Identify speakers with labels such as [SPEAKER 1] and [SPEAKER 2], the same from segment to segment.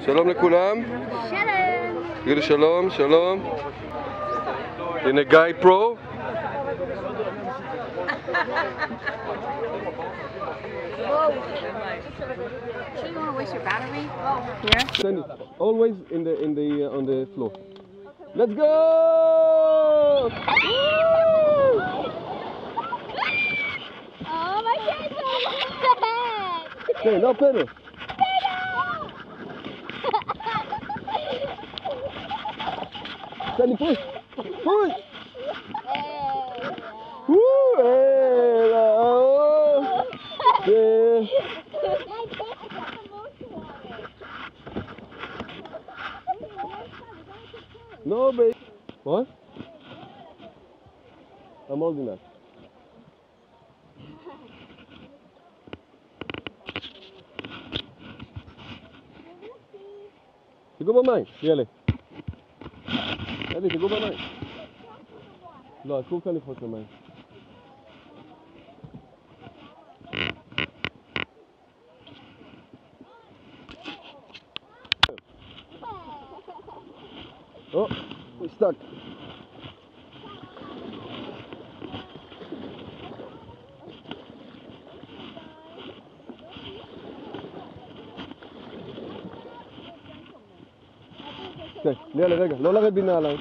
[SPEAKER 1] שלום לכולם.
[SPEAKER 2] שלום.
[SPEAKER 1] תגידו שלום, שלום. הנה גיא פרו.
[SPEAKER 2] You want to waste your battery? Here?
[SPEAKER 1] Send it. Always on the floor. Let's go!
[SPEAKER 2] Oh, my kids are bad.
[SPEAKER 1] Okay, no pedal. Sandy, push! Push! Woo! Hey, oh! Yeah. No, baby. What? I'm holding that. תגעו במים, יאללה. יאללה, תגעו במים. לא, אסור כאן לפחות למים. Oh, we're stuck. Okay, יאללה, רגע, לא לרד בנעליים.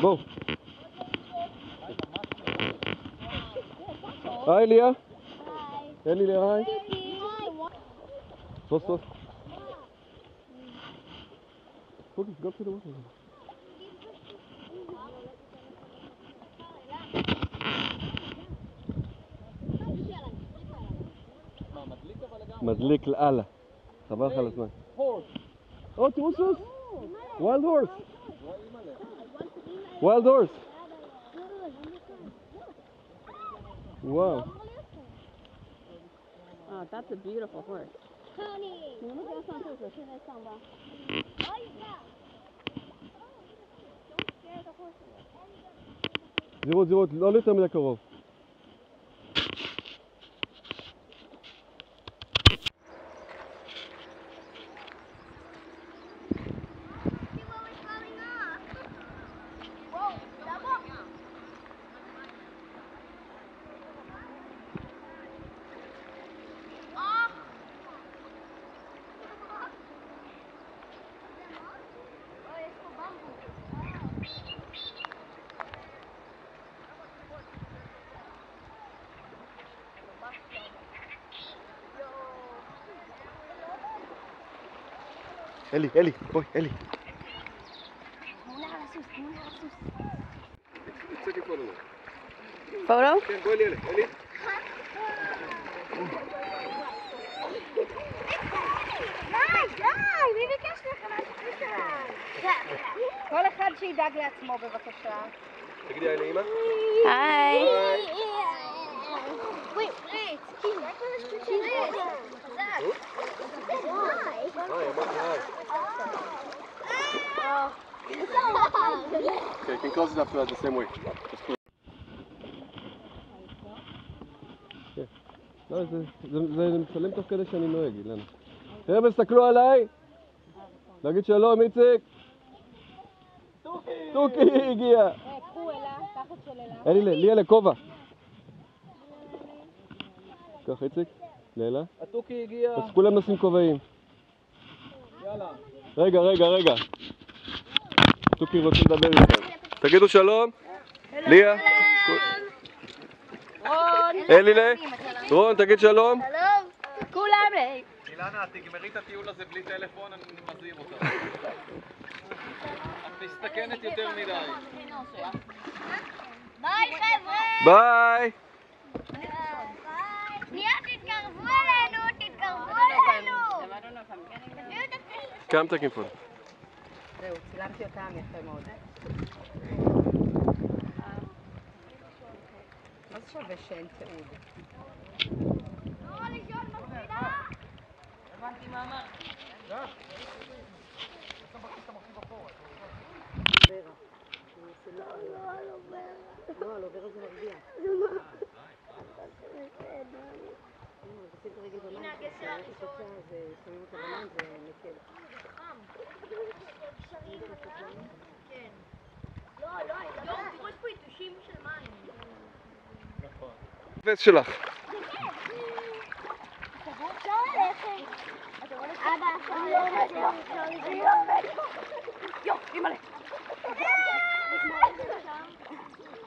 [SPEAKER 1] בואו. היי ליה. היי ליה, היי. תפוס, תפוס. Cookie, go to the water. מדליק לאללה. חבל לך על הזמן. או, תראו סוס. Wild horse. Wild horse. Wow.
[SPEAKER 2] Oh, that's a beautiful horse.
[SPEAKER 1] זירות, זירות, לא יותר מדי קרוב. אלי, אלי, בואי, אלי.
[SPEAKER 2] Photo?
[SPEAKER 1] כן, בואי לי, אלי, אלי.
[SPEAKER 2] די, מי ביקש לך מהשקית שלה? כל אחד שידאג לעצמו בבקשה.
[SPEAKER 1] תגידי היי לאמא.
[SPEAKER 2] היי.
[SPEAKER 1] Okay, you can close it up the same way. לא, זה מצלם תוך כדי שאני נוהג, אילנה. חבר'ה, תסתכלו עליי. להגיד שלום, איציק. תוכי הגיע.
[SPEAKER 2] קחו אלה, קח את של אלה.
[SPEAKER 1] אלי, לי אלה, כובע. קח איציק, לילה.
[SPEAKER 3] התוכי הגיע.
[SPEAKER 1] אז כולם נשים כובעים.
[SPEAKER 3] יאללה.
[SPEAKER 1] רגע. תוכי רוצה לדבר איתכם. תגידו שלום. ליה. אלי, רון, תגיד שלום.
[SPEAKER 2] שלום. כולם לי.
[SPEAKER 3] אילנה, תגמרי את הטיול הזה בלי טלפון, אני מזהיר אותך. את מסתכנת יותר מדי.
[SPEAKER 2] ביי חבר'ה.
[SPEAKER 1] ביי.
[SPEAKER 2] שנייה, תתקרבו אלינו.
[SPEAKER 1] כמה תקים פה?
[SPEAKER 2] זהו, צילמתי אותם יפה מאוד. מה זה שווה שאין תיעוד? הבנתי מה אמרת. לא, על עובר הזה מרגיע.
[SPEAKER 1] וסט שלך.
[SPEAKER 2] יו, אימא'לה.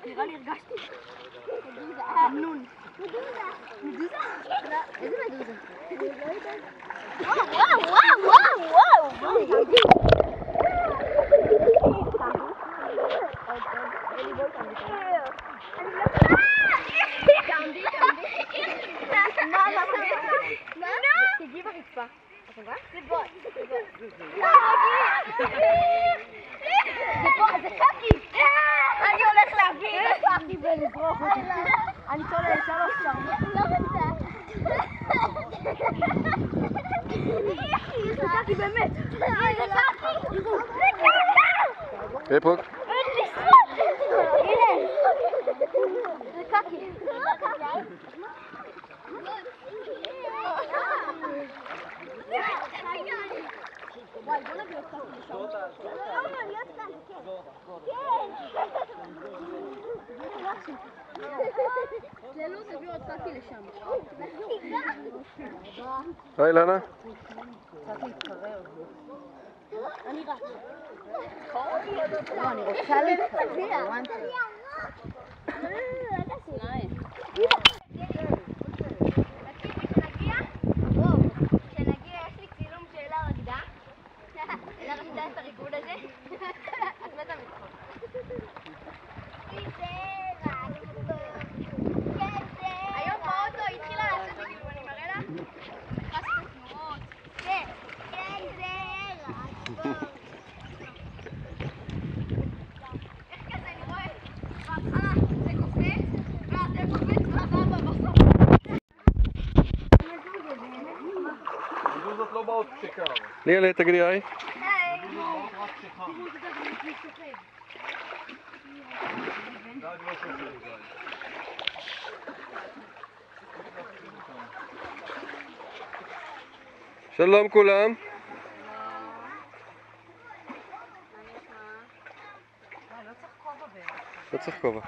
[SPEAKER 2] נראה לי הרגשתי. אמנון. מדוזה? איזה מדוזה? וואו. תגיעי ברצפה. זה בוט. זה קקי. אני הולך להביא את הקקי ולזרוק אותי. אני צולה 3 שם. לא רוצה. זה קקי באמת. זה קקי.
[SPEAKER 1] איפה?
[SPEAKER 2] הנה. זה קקי. וואי, בוא נביא אותך לשם. לא, להיות כאן, כן. צללו, תביאו עוד קקי לשם.
[SPEAKER 1] היי, לנה.
[SPEAKER 2] קצת להתקרר. אני רצה. לא, אני רוצה להתקרר. את הריקוד הזה? את מתה מצחוק. היום באוטו התחילה לעשות לי כאילו, אני מראה לה? חס את התנועות. כן, זה איך כזה, אני רואה? בהתחלה זה קופץ, ואז זה קופץ, והבא בסוף.
[SPEAKER 3] מדוזות לא באות כשקר.
[SPEAKER 1] ליאלה, תגידי היי. שלום כולם. לא צריך כובע.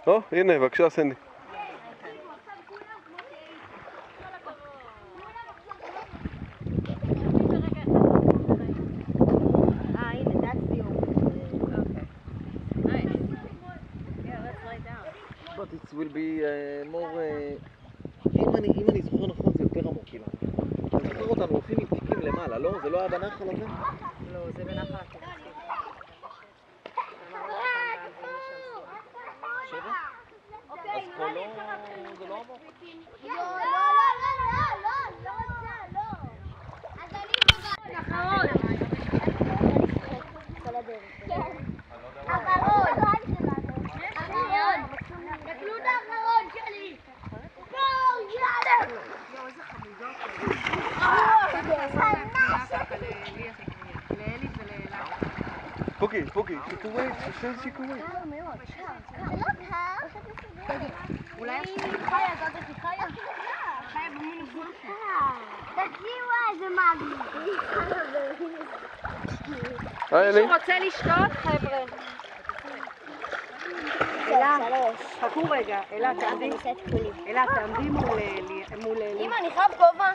[SPEAKER 1] או, הנה, בבקשה סנדי.
[SPEAKER 3] But it will be more... אם אני זוכר נכון זה יותר עמוק כאילו. אני זוכר אותנו הולכים עם תיקים למעלה, לא? זה לא היה בנחל הזה?
[SPEAKER 2] לא, זה בנחל התקציב.
[SPEAKER 3] אז פה לא... זה לא עמוק?
[SPEAKER 2] לא. אז אני אחרון. אחרון. תקלוט האחרון שלי. יאללה. איזה חמודות. לאלי ולאלה.
[SPEAKER 1] פוקי, שיקווי, שיקווי.
[SPEAKER 2] אולי יש לי חיה, זאת אותי חיה? חיה במינוס משהו. תקשיבו איזה מגניב.
[SPEAKER 1] היי אלי.
[SPEAKER 2] מישהו רוצה לשתות, חבר'ה? אלה, חכו רגע, אלה תעמדי מול אלי. אמא, אני חייב כובע.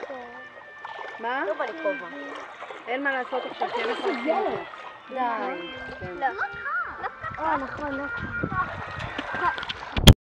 [SPEAKER 2] מה? לא בא לי כובע. אין מה לעשות עכשיו, תהיה לך ילד. די. לא. נכון.